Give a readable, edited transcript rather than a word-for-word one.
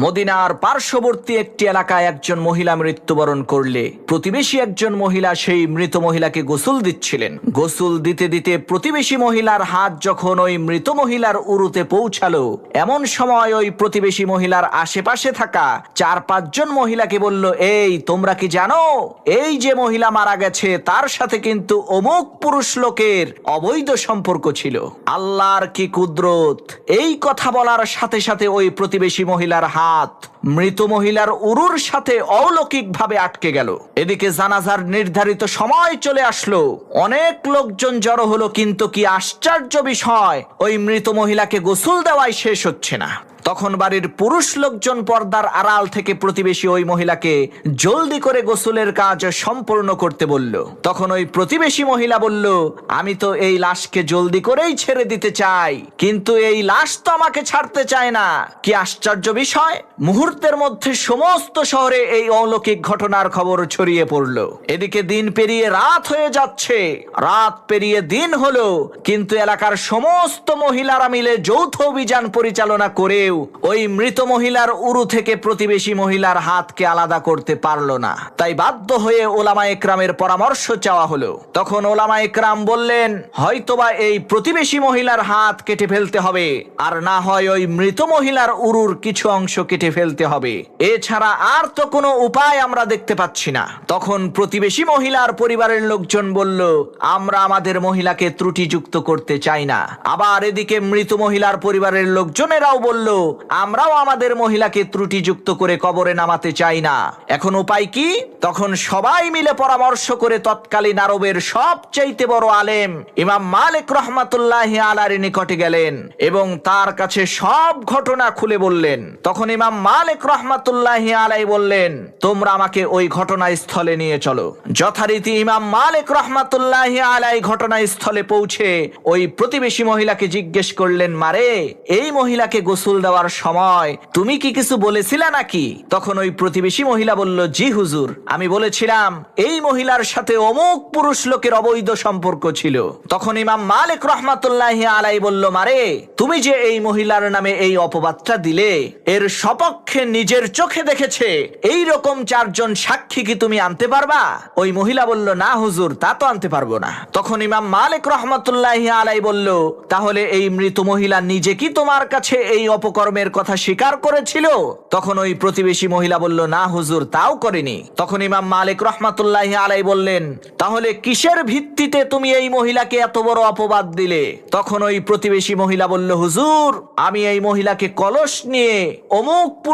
মদিনার পার্শ্ববর্তী একটি এলাকায় একজন মহিলা মৃত্যুবরণ করলে প্রতিবেশী একজন মহিলা সেই মৃত মহিলাকে গোসল দিচ্ছিলেন। গোসল দিতে দিতে প্রতিবেশী মহিলার হাত যখন ওই মৃত মহিলার উরুতে পৌঁছালো, এমন সময় ওই প্রতিবেশী মহিলার আশেপাশে থাকা 4-5 জন মহিলাকে বলল, এই তোমরা কি জানো এই যে মহিলা মারা গেছে তার সাথে কিন্তু অমুক পুরুষ লোকের অবৈধ সম্পর্ক ছিল। আল্লাহর কি কুদরত! এই কথা বলার সাথে সাথে ওই প্রতিবেশী মহিলার হাত মৃত মহিলার উরুর সাথে অলৌকিকভাবে আটকে গেল। এদিকে জানাজার নির্ধারিত সময় চলে আসলো, অনেক লোকজন জড়ো হলো, কিন্তু কি আশ্চর্য বিষয়, ওই মৃত মহিলাকে গোসল দেওয়াই শেষ হচ্ছে না। তখন বাড়ির পুরুষ লোকজন পর্দার আড়াল থেকে প্রতিবেশী ওই মহিলাকে জলদি করে গোসলের কাজ সম্পূর্ণ করতে বলল। তখন ওই প্রতিবেশী মহিলা বলল, আমি তো এই লাশকে জলদি করেই ছেড়ে দিতে চাই, কিন্তু এই লাশ তো আমাকে ছাড়তে চায় না। কি আশ্চর্য বিষয়! মুহূর্তের মধ্যে সমস্ত শহরে এই অলৌকিক ঘটনার খবর ছড়িয়ে পড়ল। এদিকে দিন পেরিয়ে রাত হয়ে যাচ্ছে, রাত পেরিয়ে দিন হলো, কিন্তু এলাকার সমস্ত মহিলারা মিলে যৌথ অভিযান পরিচালনা করেও ওই মৃত মহিলার উরু থেকে প্রতিবেশী মহিলার হাতকে আলাদা করতে পারল না। তাই বাধ্য হয়ে ওলামা একরামের পরামর্শ চাওয়া হলো। তখন ওলামা একরাম বললেন, হয়তোবা এই প্রতিবেশী মহিলার হাত কেটে ফেলতে হবে, আর না হয় ওই মৃত মহিলার উরুর কিছু অংশ কেটে ফেলতে হবে, এছাড়া আর তো কোনো উপায় আমরা দেখতে পাচ্ছি না। তখন প্রতিবেশী মহিলার পরিবারের লোকজন বলল, আমরা আমাদের মহিলাকে ত্রুটিযুক্ত করতে চাই না। আবার এদিকে মৃত মহিলার পরিবারের লোকজনেরাও বলল, আমরাও আমাদের মহিলাকে ত্রুটিযুক্ত করে কবরে নামাতে চাই না। এখন উপায় কি? তখন সবাই মিলে পরামর্শ করে তৎকালীন আরবের সবচাইতে বড় আলেম ইমাম মালিক রাহমাতুল্লাহি আলাইহির নিকটে গেলেন এবং তার কাছে সব ঘটনা খুলে বললেন। তখন ইমাম মালিক রাহমাতুল্লাহি আলাইহি বললেন, তোমরা আমাকে ওই ঘটনাস্থলে নিয়ে চলো। যথারীতি ইমাম মালিক রাহমাতুল্লাহি আলাইহি ঘটনাস্থলে পৌঁছে ওই প্রতিবেশী মহিলাকে জিজ্ঞেস করলেন, মারে, এই মহিলাকে গোসল দেওয়ার সময় তুমি কি কিছু বলেছিলে নাকি? তখন ওই প্রতিবেশী মহিলা বলল, জি হুজুর, আমি বলেছিলাম এই মহিলার সাথে অমুক পুরুষ লোকের অবৈধ সম্পর্ক ছিল। তখন ইমাম মালিক রাহমাতুল্লাহি আলাইহি বলল, মারে, তুমি যে এই মহিলার নামে এই অপবাদটা দিলে, এর সপক্ষে নিজের চোখে দেখেছে এই রকম 4 জন সাক্ষী কি তুমি আনতে পারবা? ওই মহিলা বলল, না হুজুর, তা তো আনতে পারবো না। তখন ইমাম মালিক রাহমাতুল্লাহি আলাইহি বলল, তাহলে এই মৃত মহিলা নিজে কি তোমার কাছে এই অপকর্মের কথা স্বীকার করেছিল? তখন ওই প্রতিবেশী মহিলা বলল, না হুজুর, তাও করেনি। তখন ইমাম মালিক রাহমাতুল্লাহি আলাইহি বললেন, তাহলে কিসের ভিত্তিতে তুমি এই মহিলাকে এত বড় অপবাদ দিলে? তখন ওই প্রতিবেশী মহিলা বলল, হুজুর, আমি এই মহিলাকে কলস নিয়ে অমুক